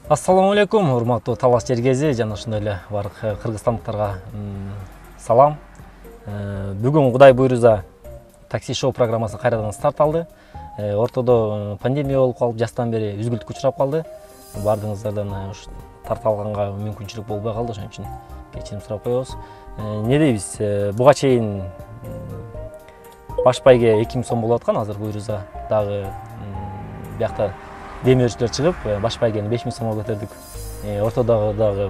Ассаламу алейкум, урматтуу Талас Жергези жана ошондой эле бардык кыргызстандыктарга салам. Бүгүн Кудай буйруза такси шоу программасы кайрадан старт алды. Ортодо пандемия болуп калып, жастан бери үзгүлтүккө учурап калды. Бардыгыңыздардан тарта алганга мүмкүнчүлүк болбой калды, ошон үчүн кечирим сурап коебуз. Не дейбиз? Буга чейин баш байге 2000 сом болуп аткан, азыр буйруза дагы биякта демирчилер чыгып, баш байгени 5000 сомго көтөрдүк. Ортодогу дагы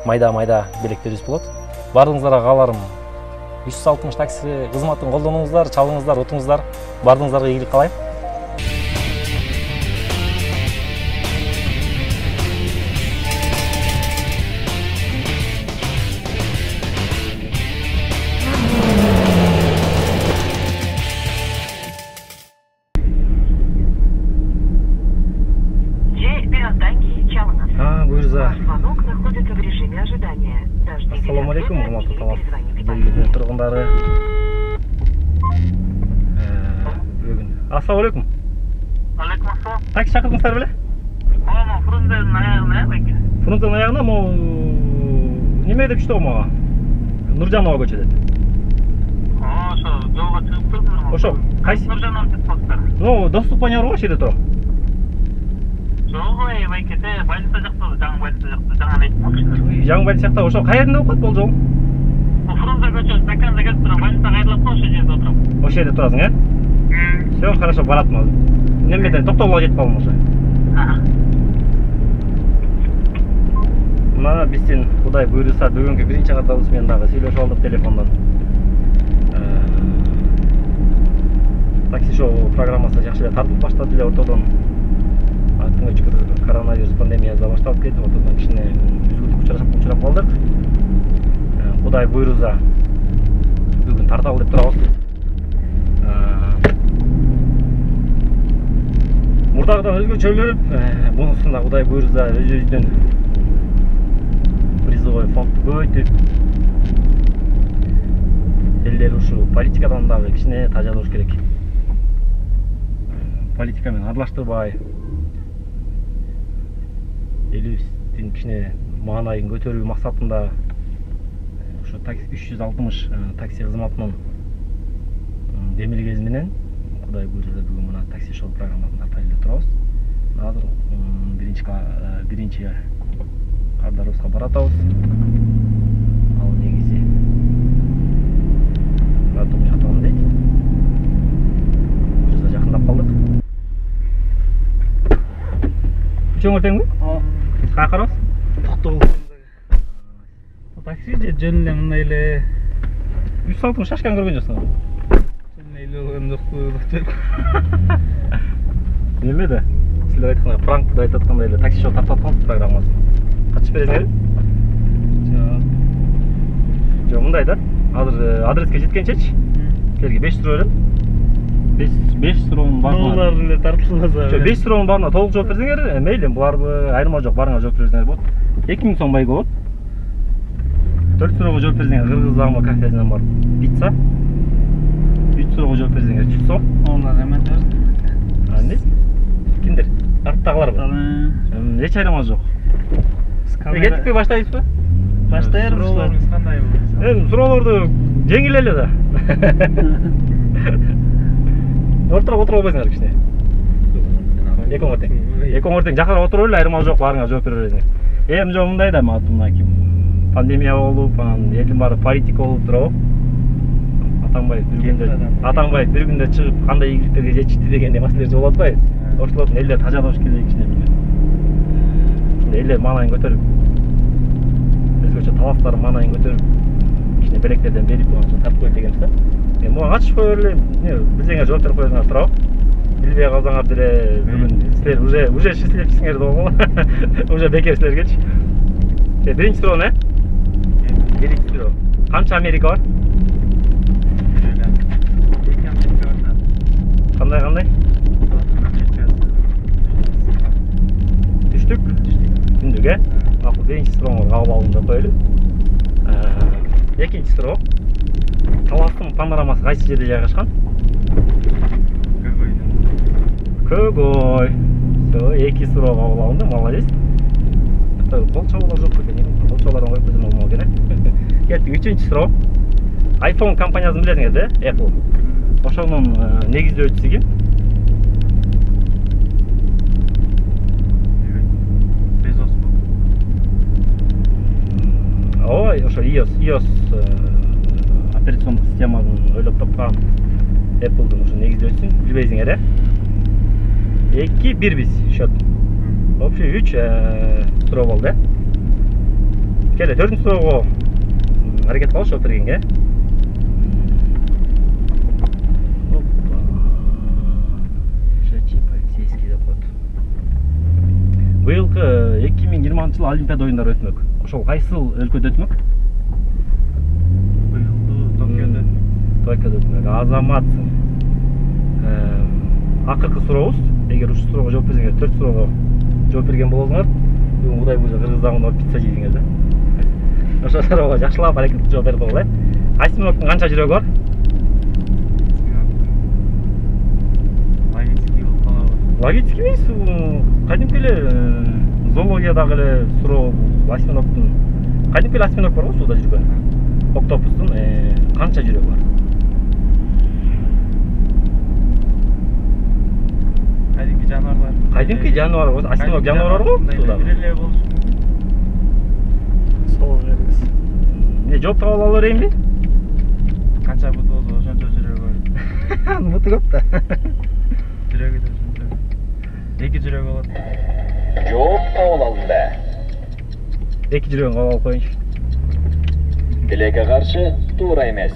майда белектерибиз болот. Бардыгыңыздарга кааларым 360 такси кызматын колдонуңуздар, чалыңыздар, утуңуздар. Бардыгыңыздарга ийгилик каалайм. Ассаламу алейкум, урматтуу Талас Жергези тургундары. Бүгүн. Ассаламу алейкум. Алейкум ассалам. Такси чакырдыңыздар беле? Ооба, Фрунзенин аягына экен. Фрунзенин аягына неме деп чыктı мага? Нуржанова көчө деп. Ошо жолго чыгып турдум. Ошо кайсы? Нуржанова деп коюптар. Ну, достук понер бар жерде тура. Жолго байкете, больница жакта, жаңы больница жакта, жаңы айттым кишилер. Жаңы больница жакта, ошо каерде болуп калат бул жол? Фрунзе көчө стаканда келип турам, больница кайрылып ошо жерде отурам. Ошол жерде турасың, Все, хорошо, баратмын азыр. Немеден токтогулга жетип калдым уже. Мына биздин Кудай буйруса бүгүнкү биринчи катабыз менен дагы сүйлөшүп алдык телефондон. Такси шоу программасы жакшы эле тартып баштады эле ортодон. Артыңа шүкүр коронавирус пандемиясы да башталып кетти, ортодон кичине үзгүлтүккө учурап калдык. Кудай буйруза бүгүн тарталы деп турабыз. Мурдагыдан өзгөчөлөрүп, бунусунда Кудай буйруза өзүбүздүн призовой фондду көбөйтүп, элдер ушу политикадан дагы кичине таза болуш керек. Политика менен аралаштырбай, элибиздин кичине маанайын көтөрүү максатында ошо 360 такси кызматынын демилгези менен Кудай буйруза бүгүн мына такси шоу программасын тартайлы деп турабыз. Азыр биринчи кардарыбызга баратабыз. Ал негизи бардым жактан дейт. Буйруза жакындап калдык. Чоң өртеңби? Каяка карабыз? Токтогул. Такси же жөн эле мындай эле 360 шашкан көргөн жоксуң. Жөн эле болгон жокпу, доктор. Немеде? Силер айткандай пранкты айтып аткандай эле такси шоу тартып аткан программасы. Катышып бересиңерби? Жок, мындай да. Азыр адреске жеткенчечи силерге 5 суроо берем. 5 суроонун баарына. Булар эле тартылмаса. Жок, 5 суроонун баарына толук жооп берсеңер, мейли, буларды айырма жок, барыңа жооп берсеңер болот. 2000 сом байга болот. 4 суроого жооп берсеңер, кыргыз аңба кафесинен барып пицца. 3 суроого жооп берсеңер 100 сом. Олар эметер. Эмне? Кимдер? Арттагыларбы? Эч айырмасы жок. Кеттикпи, баштайбызбы? Баштайбыз. Суроолорубуз кандай болот? Суроолорду жеңил эле да. Ортого отуруп албайсыңар кичине. Экөөң ортең жакырып отуруп эле, айырмасы жок, барыңа жооп бере бересиңер. Жо мындай да, мына ким пандемия болуп, анан элдин баары политика болуп турабы? Атамбаев бир күндө чыгып кандай ийгиликтерге жетишти дегендей маселелер болуп атпайбы? Ошолордун элдер таза болуш керек кичине. Элдер маанайын көтөрүп, өзгөчө таластар маанайын көтөрүп, кичине белектерден берип тартып коет дегенбиз да. Буга катышпай эле, билсеңер жооп берип коесуңар турабы? Билбей калсаңар деле бүгүн силер уже счастливчисиңер болго. Уже бекер силергечи. Биринчи суроо не? Биринчи суроо. Канча Америка бар? Кандай? Түштүк? Түндүк, Макул, биринчи сурооңо кабыл алдым деп коелу. Экинчи суроо. Таластын панорамасы кайсы жерде жайгашкан? Көгөй. 2 суроо кабыл алынды, молодец. Кол чабуулар жок экен. Кол чабууларын коюп койсом болмок керек. Кеттик 3-чү суроо. iPhone компаниясын билесиңер да, Apple. Ошонун негиздөөчүсү ким? Безосбу? Ой, ошо iOS операциондук системасын ойлоп тапкан Apple'дын ошо негиздөөчүсүн билбейсиңер, э? 2-1 биз счет. Вообще 3 суроо болду, э? Келе 4-чү суроого аракет кылалы жооп бергенге. Полицейский деп коет. Быйылкы 2020-жылы Олимпиада оюндары өтмөк. Ошол кайсыл өлкөдө өтмөк? Быйылды Токиодо. Токиодо өтмөк. Азаматсың. Акыркы сурообуз. Эгер ушул суроого жооп берсеңер, 4 суроого жооп берген болсоңор, бүгүн Кудай буйруса Кыргызстан барып пицца жейсиңер да. Ошол суроого жакшылап аракет жооп берип койгула. Асимовдун канча жүрөгү бар? Логический эмес, кадимки эле зоологиядагы эле суроо осьминоктун. Кадимки эле осьминог бар го сууда жүргөн. Октопустун канча жүрөгү бар? Кадимки жаныбарлар. Кадимки жаныбар болсо, осьминог жаныбар го сууда. Эле болушу мүмкүн. Сол эмес. Эмне жооп таап ала берейинби? Канча бут болду, ошончо жүрөгү бар. Муту көп да. Жүрөгү да ошончо. 2 жүрөгү болот. Жооп кабыл алынды. 2 жүрөгүн кабыл алып коеюнчу. Тилекке каршы туура эмес.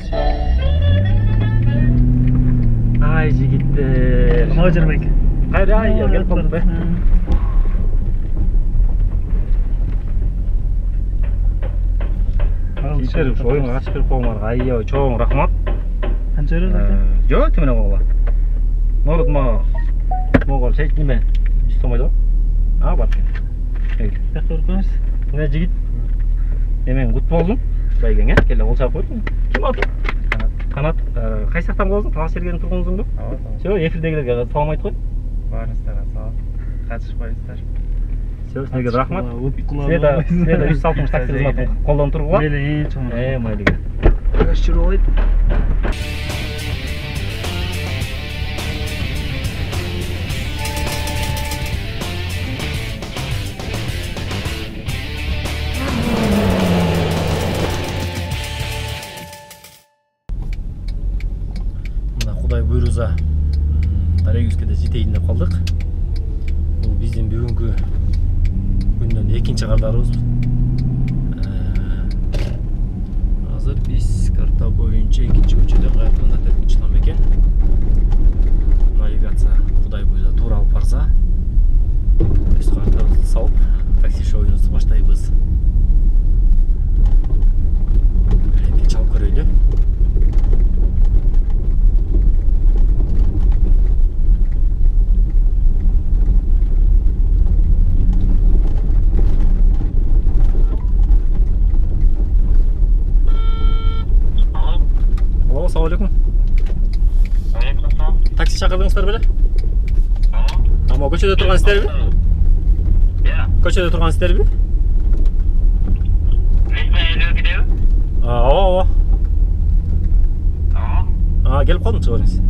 Ай жигиттер. Кабыл жүрбөйк. Кайра ай келип калдым бе. Жигиттер ушу оюнга катышып берип койгоңорго аябай чоң рахмат. Канча жүрөт? Жок, темене койгула. Норут мага могол чейт неме? 100 сомой да? А, бар экен. Жакта көрүнөс. Мына жигит. Эмен кут болдум. Байгең, келе кол чапып койдум. Ким аты? Канат. Кайсы жактан болосуң? Талаш жергени тургунсуңбу? Ооба. Всё, эфирдегилерге салам айт кой. Баарыңыздарга салам. Катышпайсыздар. Всё, силерге рахмат. Силер Силер 360 такси кызматын колдонуп тургула. Мейли, эң чоң. Майлиге. Каш жүрөйт. Кудай буйруса Дарегүзгө да жетейин деп калдык. Бул биздин бүгүнкү күндөн экинчи кардаарыбыз. Азыр биз карта боюнча экинчи көчөдөн кайтканда 4-чы экен. Навигация Кудай буйруса туура алып барса, биз картабызды салып такси шоуубузду баштайбыз. Эки чалып көрөйлү. Assalamu alaikum. Aleykümselam. Taksi çakırdыңыздар беле? Ama көчөдө тургансыздарбы? Иә. Көчөдө тургансыздарбы? Ресми кидеби? Ооба. Келип калдым, чыга бериңиз.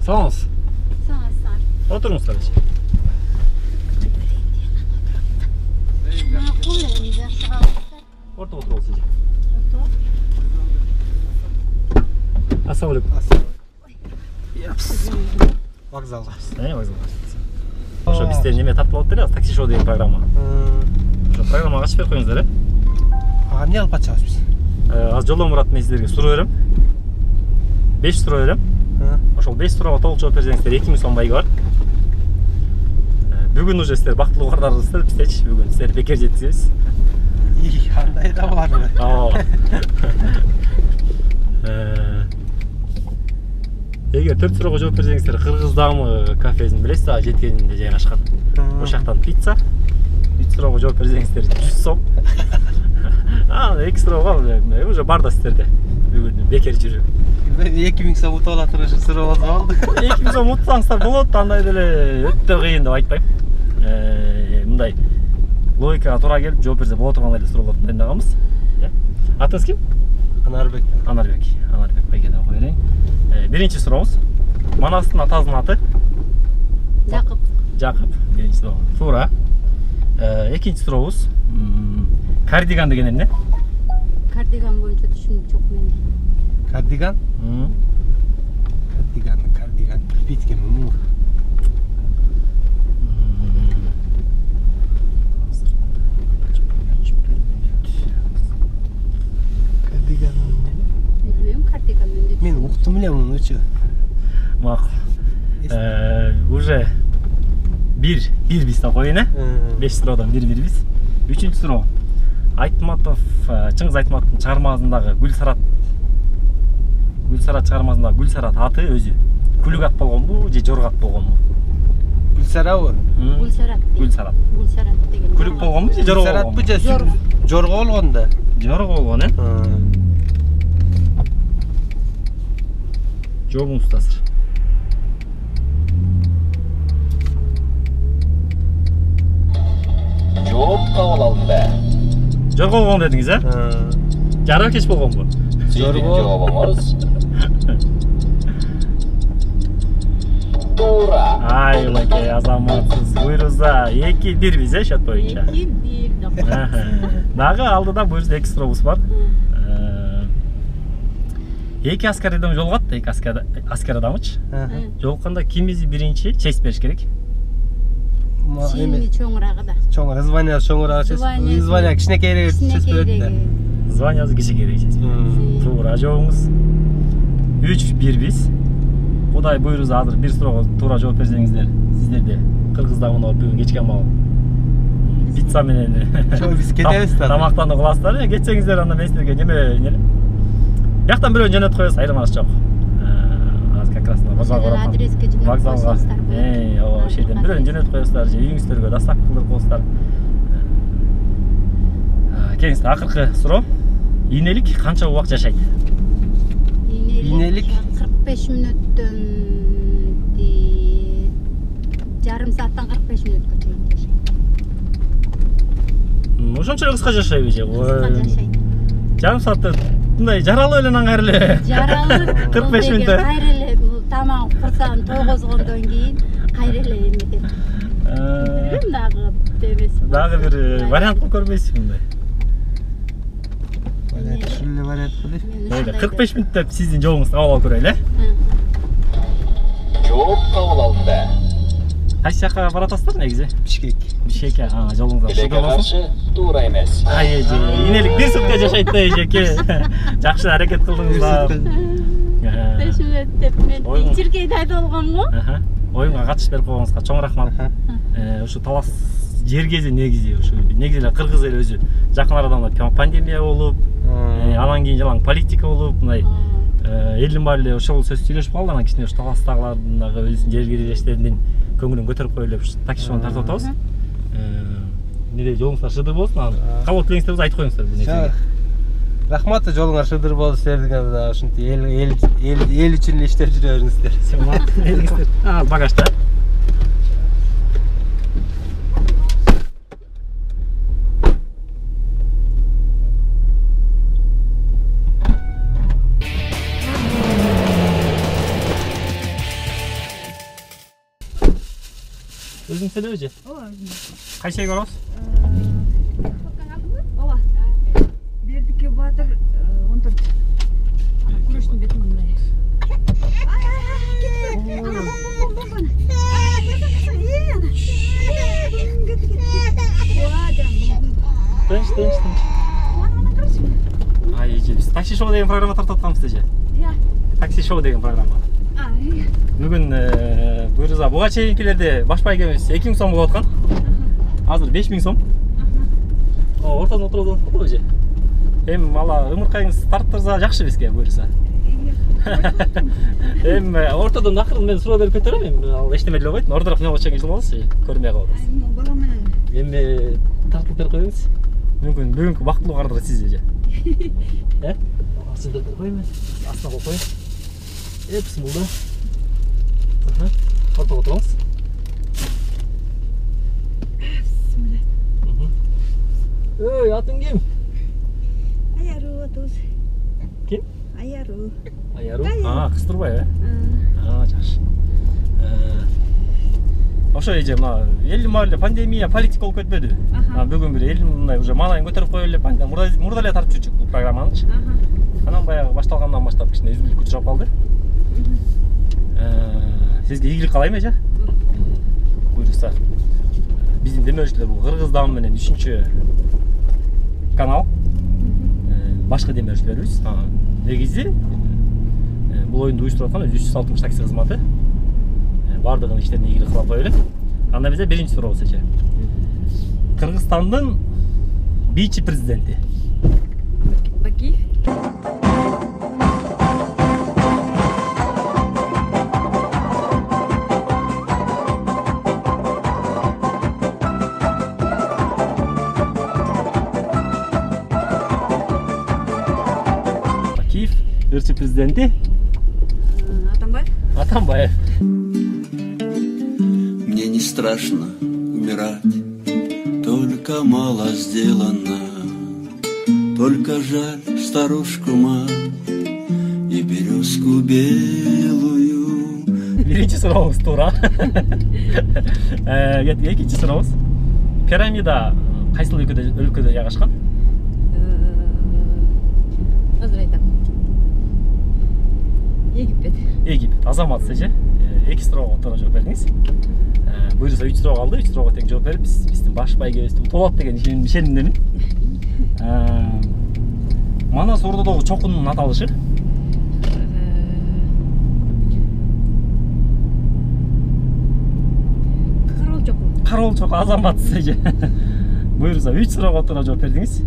Sağ olun. Sağ ol. Oturun sadece. Orta otur olsun. Assalamu alaikum. Вокзал. Ne vazgeç? Ошо бизде неме тартып алып эле, такси шоу деген программа. Ошо программага качып берип коюңуздар, э? Эмне алып качабыз биз? Азыр жолдон барат мен силерге суроо берем. 5 суроо берем. Ошол 5 суроого толук жооп берсеңиздер 2000 сом байгы бар. Бүгүн уже сиздер бактылуу курдарсыздар, бизчи бүгүн сиздер бекер жеткизебиз. Кандай да барбы? Эгер 4 суроого жооп берсеңиздер, Кыргыз дамы кафесин билесиз, жеткенинде жайгашкан. Ошол жактан пицца. 3 суроого жооп берсеңиздер 100 сом. 2 суроого уже бар да сиздерде. Бүгүн бекер жүрүү. 2000 сом утуп алатыр ушу суроо болду. 2000 сом утсаңыздар болот, андай деле өтө кыйын деп айтпайм. Мындай логикага туура келип жооп берсе боло турган эле суроолорду дайындаганбыз. Атыңыз ким? Анарбек. Анарбек байкеден кое берейин. Биринчи сурообуз. Манастын атасынын аты? Жакып. Жакып. Биринчи суроо. Туура. Экинчи сурообуз. Кардиган деген эмне? Кардиган боюнча түшүнүк жок менде. Кардиган? Кардиган. Биткем му. Кардиган. Билбейм, кардиган менде. Мен уктум эле мунучу. Макул. Уже бир биз да коеюн, 5 суроодан бир биз. Үчүнчү суроо. Айтматов, Чыңгыз Айтматовдун чыгармасындагы Гүлсарат чыгармасындагы Гүлсарат аты өзү күлүк ат болгонбу же жорго ат болгонбу? Гүлсарабы? Гүлсарат деген. Күлүк болгонбу же жорго болгонбу? Гүлсаратбы же жорго болгон да? Жорго болгон, Жообуңуздасыр. Жооп кабыл алынды. Жорго болгон дедиңиз, Жарык кеч болгонбу? Сиздин жообуңуз туура. Ай, ылайке, азаматсыз. Буйруза 2-1 биз, счет боюнча. 2-1. Дагы алдыда буйрузда 2 сурообуз бар. Эки аскер адам жолугат, эки аскер адамычы. Жолукканда ким бизи биринчи честь бериш керек? Сени чоңурагы да. Чоңура, звания чоңурагы честь. Звания кичинекейиреги честь берет. Званиясы кичинекейиреги честь берет. Туура жообуңуз. 3-1 биз. Кудай буйруза азыр бир суроого туура жооп берсеңиздер, сиздерде Кыргыз дамына бүгүн кечке маал пицца менен биз кетебиз да. Тамактануу кыласыздар. Кетсеңиздер анда мен сиздерге неме Яктан бирөөнү жөнөтүп коебуз, айырмасы жок. Азыр как раз вокзалга барам. Адреске жөнөтүп Вокзалга. коесуңуздар. Ооба, ошол бирөөнү жөнөтүп коесуздар же үйүңүздөргө доставка кылдырып коесуздар. Келиңиздер, акыркы суроо. Ийнелик канча убак жашайт? Ийнелик 45 мүнөттөн жарым сааттан 45 мүнөткө чейин жашайт. Ошончо кыска жашайбы же? Кыска жашайт. Жарым саатты мындай жаралып эле анан кайра эле. Жаралып 45 мүнөттө. Кайра эле бул тамак курсагын тойгозгондон кийин кайра эле эметет. Дагы демес. Дагы бир вариант кылып көрбөйсүзбү мындай? Ушул вариант кылып. 45 мүнөт деп сиздин жообуңузду кабыл алып көрөлү, Жооп кабыл алынды. Кайсы жакка баратасыздар негизи? Бишкек. Жолуңуз Тилекке ашык болсун. каршы туура эмес. Ай, ийнелик бир сутка жашайт да эжеке. Жакшы аракет кылдыңыздар. 5 мүнөт деп мен Чиркейде айтып алганмы? Оюнга катышып берип койгоңузга чоң рахмат. Ушу талас жер кези негизи ушу негизи эле Кыргыз эли өзү жакын арада пандемия болуп, анан кийин жалаң политика болуп, мындай элдин баары эле ошол сөз сүйлөшүп калды. Анан кичине ушу таластагылардын дагы өзүнүн жер кирилештеринин көңүлүн көтөрүп коелу деп таксишону тартып атабыз. Неде жолуңуздар шыдыр болсун. Анан кабыл тилеңиздерди айтып коюңуздар бул нерсеге. Рахмат, жолуңар шыдыр болсун силердин да ушинтип эл үчүн эле иштеп жүрө бериңиздер. Багажда. Өзүң сөйлөбү же? Ооба, өзүм. Кайсы жерге барабыз? Ооба. Бердикке Батыр 14. Күрөштүн бетин мындай. Тынч. Ай, биз такси шоу деген программа тартып атканбыз же. Иә. Такси шоу деген программа. Бүгін бұйырса бұға чейінкілерде баш байгеміз 2000 сом болып отқан. Азыр 5000 сом. Ортадан отырудан қой же. Ала ымырқайыңыз тарттырса жақшы бізге бұйырса. Ортадан ақырын мен сұра беріп кетерім. Ал ештемелі қойды. Ордырақ не болчаң ешіл боласыз. Көрмей қалдыңыз. Тартылып беріп қойыңыз. Мүмкін бүгінгі вақтылы қардыра сізде же. Сізді қоймен. Астына қол қойын. Бісмілда. Ортаға отырыңыз. Өй, атың кім? Аяру отыз. Кім? Аяру. Аяру? Қыстырбай, жақсы. Ошо эже мына эл маалде пандемия политика болуп кетпеди. Бүгүн бир эл мындай уже малайын көтөрүп коелу эле мурда эле тартып жүрчүк бул программанычы. Анан баягы башталгандан баштап кичине үзгүлүк учурап калды. Сизге ийгилик каалайм эже. Буюрса биздин демөөрчүлөр бул Кыргыз Дам менен 3-чү канал. Башка демөөрчүлөрүбүз. Негизи бул оюнду уюштуруп аткан 360 такси кызматы. Бардығын іштеріне игілік қылап қойылы. Анда бізе бірінші сұрау сәче. Қырғызстандың бийчи президенті. Бакиев. Бакиев, бірінші президенті. Атамбаев. Атамбаев. Мне не страшно умирать, только мало сделано, только жаль старушку мать и березку белую. Birinci sıramız Turan. Екінші sıramız. Пирамида қайсыл өлкөдө жайгашкан? Азыр айтам. Египет. Египет. Азамат сеже. Эки суроого туура жооп бердиңиз. Буюрса 3 суроо калды. 3 суроого тең жооп берип, биздин баш байгебиз утулат деген ишенимдемин. Манас Ордодогу чокунун аталышы? Карол чоку Азамат сеже. Буюрса 3 суроого туура жооп бердиңиз.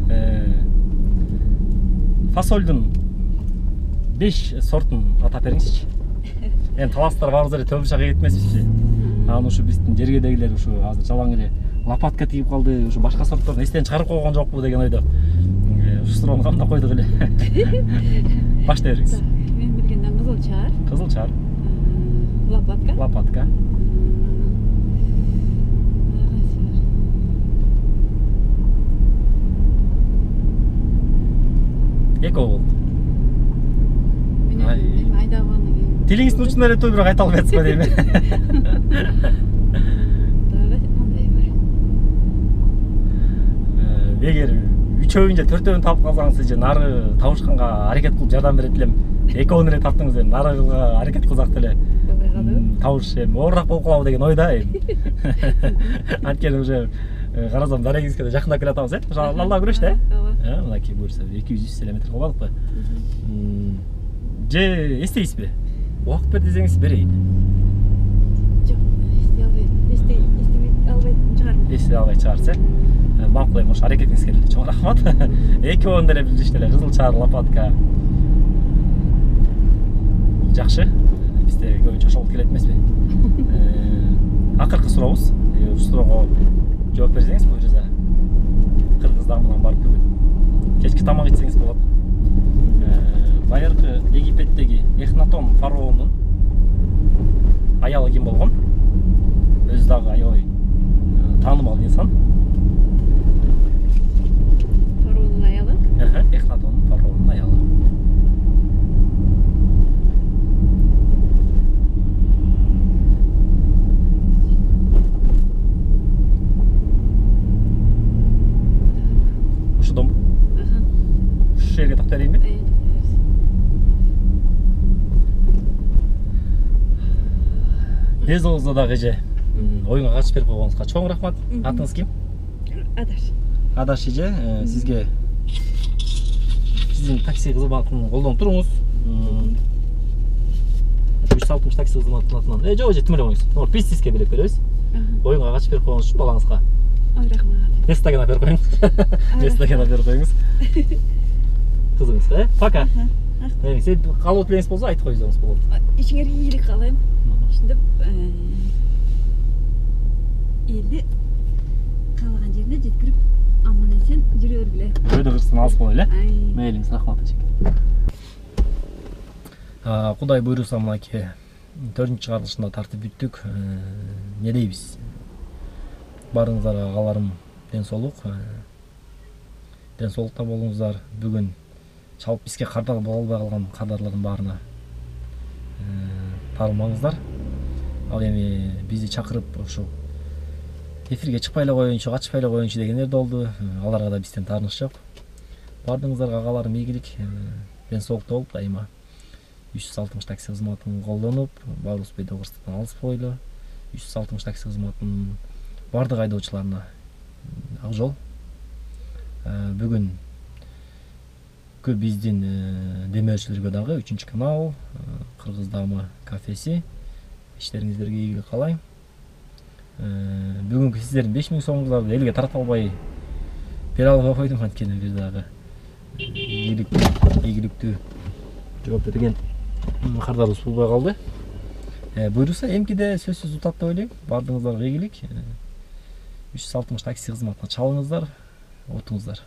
Фасолдун 5 сортун атап бериңизчи. Эми таластар барыбыз эле төбүшак кетмесизчи. Анан ушу биздин жергедегилер ушу азыр жалаң эле лопатка тийип калды, ушу башка сортторун эстен чыгарып койгон жокпу деген ойдо. Ушу суроону камдап койдук эле. Баштай бериңиз. Мен билгенден Кызылчар. Кызылчар. Лопатка. Лопатка. Эко. Тилиңиздин учунда эле бирок айта албайсыз го дейм. Эгер үчөөүн же төртөөүн таап калсаңыз же нары табышканга аракет кылып жардам берет элем. Экөөнү эле таптыңыз эми нарыга аракет кылсак деле табыш эми оорураак болуп калабы деген ойда эми. Анткени уже карасам дарегиңизге да жакындап келатабыз, Ошо Алла күрөш да. Мынакей буюрса 200 километр кылбадыкпы? Же эстейсизби? Убакыт бер десеңиз берейин. Жок, эстей албайт чыгарым. Эстей албайт чыгарса, макулайм, ошо аракетиңиз келди. Чоң рахмат. Экөөндө эле билдиришти эле, Кызылчар, Лопатка. Жакшы. Бизде көбүнчө ошол келет эмеспи? Акыркы сурообуз. Ушул суроого жооп берсеңиз, буюрса Кыргыз Дамынан барып бүгүн кечки тамак ичсеңиз болот. Байыркы Египеттеги Эхнатон фараонунун аялы ким болгон? Өзү дагы аябай таанымал инсан. Фараонун аялы? Эхнатон фараонунун аялы. Ушудум. Ушу жерге токтоп берейинби? Тез болсо дагы эже оюнга катышып берип койгонуңузга чоң рахмат. Атыңыз ким? Адаш. Адаш эже, сизге биздин такси кызматын колдонуп туруңуз. 360 такси кызматынын атынан. Жок, жетим эле коюңуз. Ор пистиске берип беребиз. Оюнга качып берип койгоңуз үчүн балаңызга. Ой, рахмат. Местагена берип коюңуз. Местагена берип коюңуз. Кызыңызга, пока. Сен калуу тилеңиз болсо айтып койсоңуз болот. Ичиңерге ийгилик каалайм. Ошондоп элди каалаган жерине жеткирип аман эсен жүрө бергиле. Өйдө кырсын алыс болойлу, э? Ай. Мейлиңиз, рахмат эчек. Кудай буйруса мынакей 4-чү чыгарылышында тартып бүттүк. Не дейбиз? Барыңыздарга кааларым ден соолук. Ден соолукта болуңуздар. Бүгүн чалып бизге кардар боло албай калган кардарлардын баарына таарылмаңыздар. Ал эми бизди чакырып ошо эфирге чыкпай эле коеюнчу, качпай эле коеюнчу дегендер да болду. Аларга да бизден таарыныч жок. Бардыгыңыздарга кааларым ийгилик, ден соолукта болуп дайыма 360 такси кызматын колдонуп, баарыбыз бедогорстводон алыс бойлу. 360 такси кызматынын бардык айдоочуларына ак жол. Бүгүн биздин демөөрчүлөргө дагы 3-чү канал, Кыргыз дамы кафеси иштериңиздерге ийгилик каалайм. Бүгүнкү сиздердин 5000 сомуңуздарды элге тарата албай бере албай койдум, анткени бир дагы ийгиликтүү жооп берген кардарыбыз болбой калды. Буйруса эмкиде сөзсүз утат деп ойлойм. Бардыгыңыздарга ийгилик. 360 такси кызматына чалыңыздар, отуңуздар.